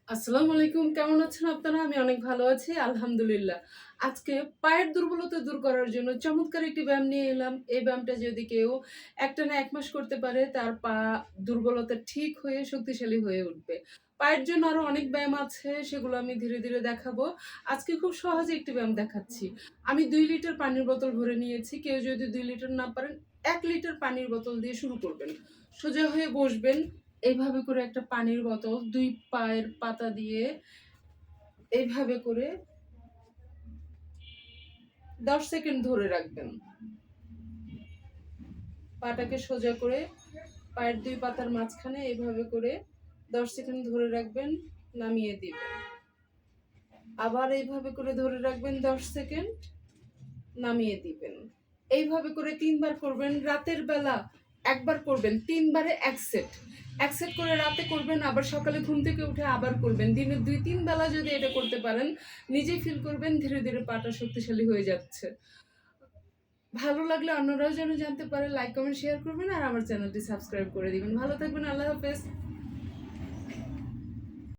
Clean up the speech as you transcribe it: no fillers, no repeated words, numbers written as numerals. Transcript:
আসসালামু আলাইকুম। কেমন আছেন আপনারা? আমি অনেক ভালো আছি, আলহামদুলিল্লাহ। আজকে পায়ের দুর্বলতা দূর করার জন্য চমৎকার একটি ব্যায়াম নিয়ে এলাম। এই ব্যায়ামটা যদি কেউ একটানা ১ মাস করতে পারে, তার পা দুর্বলতা ঠিক হয়ে শক্তিশালী হয়ে উঠবে। পায়ের জন্য আরো অনেক ব্যায়াম আছে, সেগুলো আমি ধীরে, ধীরে দেখাবো। আজকে খুব সহজে একটি ব্যায়াম দেখাচ্ছি। আমি ২ লিটার পানির বোতল ভরে নিয়েছি। কেউ যদি ২ লিটার না পারেন, ১ লিটার পানির বোতল দিয়ে শুরু করবেন। সোজা হয়ে বসবেন। এইভাবে করে একটা পানির বোতল ২ পায়ের পাতা দিয়ে এইভাবে করে ১০ সেকেন্ড ধরে রাখবেন। পাটাকে সোজা করে পায়ের ২ পাতার মাঝখানে এভাবে করে ১০ সেকেন্ড ধরে রাখবেন, নামিয়ে দিবেন। আবার এইভাবে করে ধরে রাখবেন ১০ সেকেন্ড, নামিয়ে দিবেন। এইভাবে করে ৩ বার করবেন। রাতের বেলা ১ বার করবেন। ৩ বারে ১ সেট। ১ সেট করে রাতে করবেন, আবার সকালে ঘুম থেকে উঠে আবার করবেন। দিনে ২-৩ বেলা যদি এটা করতে পারেন, নিজেই ফিল করবেন ধীরে, ধীরে পাটা শক্তিশালী হয়ে যাচ্ছে। ভালো লাগলে অন্যরাও যেন জানতে পারে, লাইক, কমেন্ট, শেয়ার করবেন আর আমার চ্যানেলটি সাবস্ক্রাইব করে দিবেন। ভালো থাকবেন। আল্লাহ হাফেজ।